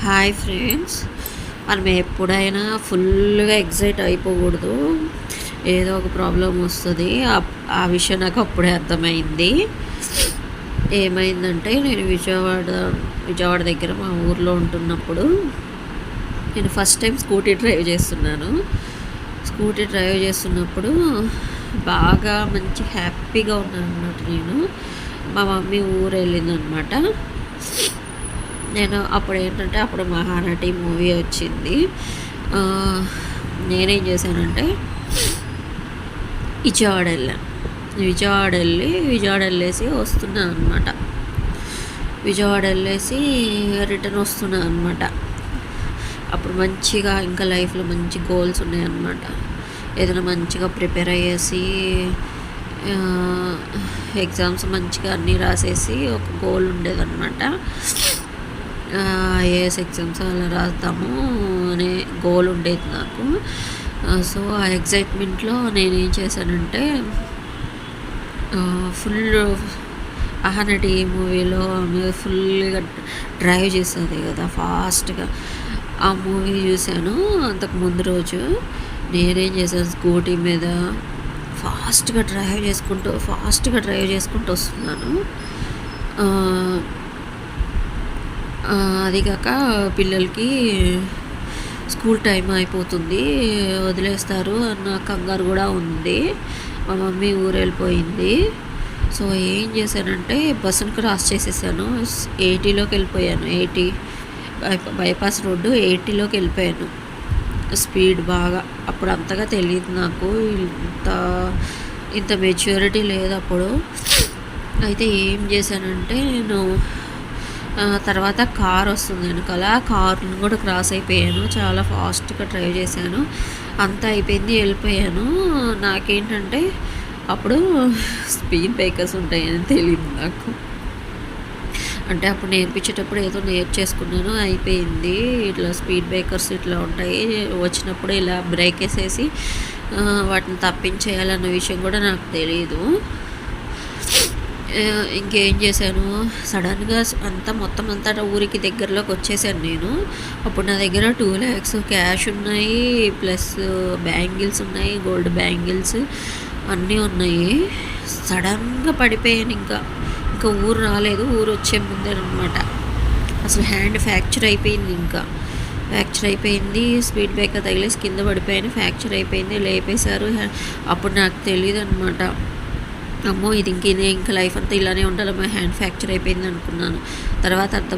Hi friends, మనం ఎప్పుడైనా ఫుల్గా ఎగ్జైట్ అయిపోకూడదు. ఏదో ఒక ప్రాబ్లం వస్తుంది. ఆ విషయం నాకు అప్పుడే అర్థమైంది. ఏమైందంటే, నేను విజయవాడ దగ్గర మా ఊర్లో ఉంటున్నప్పుడు నేను ఫస్ట్ టైం స్కూటీ డ్రైవ్ చేస్తున్నప్పుడు బాగా మంచి హ్యాపీగా ఉన్నాను అన్నమాట. మా మమ్మీ ఊరు వెళ్ళిందనమాట. నేను అప్పుడు మహానటి మూవీ వచ్చింది. నేనేం చేశానంటే విజయవాడ వెళ్ళేసి వస్తున్నాను అనమాట. విజయవాడ వెళ్ళేసి రిటర్న్ వస్తున్నాను అనమాట. అప్పుడు మంచిగా ఇంకా లైఫ్లో మంచి గోల్స్ ఉన్నాయన్నమాట. ఏదైనా మంచిగా ప్రిపేర్ అయ్యేసి ఎగ్జామ్స్ మంచిగా అన్నీ రాసేసి ఒక గోల్ ఉండేదన్నమాట. ఐఏఎస్ ఎగ్జామ్స్ అలా రాద్దాము అనే గోల్ ఉండేది నాకు. సో ఆ ఎగ్జైట్మెంట్లో నేనేం చేశానంటే, ఫుల్ మహానటి మూవీలో ఆమె ఫుల్గా డ్రైవ్ చేసేది కదా ఫాస్ట్గా. ఆ మూవీ చూశాను. అంతకు ముందు రోజు నేనేం చేశాను, స్కూటీ మీద ఫాస్ట్గా డ్రైవ్ చేసుకుంటూ వస్తున్నాను. అది కాక పిల్లలకి స్కూల్ టైం అయిపోతుంది, వదిలేస్తారు అన్న కంగారు కూడా ఉంది. మా మమ్మీ ఊరు వెళ్ళిపోయింది. సో ఏం చేశానంటే, బస్సును క్రాస్ చేసేసాను. 80లోకి వెళ్ళిపోయాను. 80 బైపాస్ రోడ్డు 80లోకి వెళ్ళిపోయాను. స్పీడ్ బాగా. అప్పుడు అంతగా తెలియదు నాకు, ఇంత మెచ్యూరిటీ లేదు అప్పుడు. అయితే ఏం చేశానంటే, నేను తర్వాత కార్ వస్తుంది వెనకాల, కార్ని కూడా క్రాస్ అయిపోయాను. చాలా ఫాస్ట్గా డ్రైవ్ చేశాను. అంతా అయిపోయింది, వెళ్ళిపోయాను. నాకేంటంటే అప్పుడు స్పీడ్ బ్రేకర్స్ ఉంటాయని తెలియదు నాకు. అంటే అప్పుడు నేర్పించేటప్పుడు ఏదో నేర్చేసుకున్నాను, అయిపోయింది. ఇట్లా స్పీడ్ బ్రేకర్స్ ఇట్లా ఉంటాయి, వచ్చినప్పుడు ఇలా బ్రేక్ వేసేసి వాటిని తప్పించేయాలన్న విషయం కూడా నాకు తెలియదు. ఇంకేం చేశాను, సడన్గా మొత్తం అంతా ఊరికి దగ్గరలోకి వచ్చేసాను నేను. అప్పుడు నా దగ్గర 2 lakhs క్యాష్ ఉన్నాయి, ప్లస్ బ్యాంగిల్స్ ఉన్నాయి, గోల్డ్ బ్యాంగిల్స్ అన్నీ ఉన్నాయి. సడన్గా పడిపోయాను. ఇంకా ఊరు రాలేదు, ఊరు వచ్చే ముందే అనమాట. అసలు హ్యాండ్ ఫ్రాక్చర్ అయిపోయింది. స్పీడ్ బ్రేకర్ తగిలేసి కింద పడిపోయాను, ఫ్రాక్చర్ అయిపోయింది. లేపేశారు. అప్పుడు నాకు తెలియదు అనమాట. అమ్మో, ఇది ఇంకా లైఫ్ అంతా ఇలానే ఉండాలి, మా హ్యాండ్ ఫ్రాక్చర్ అయిపోయింది అనుకున్నాను. తర్వాత అర్థం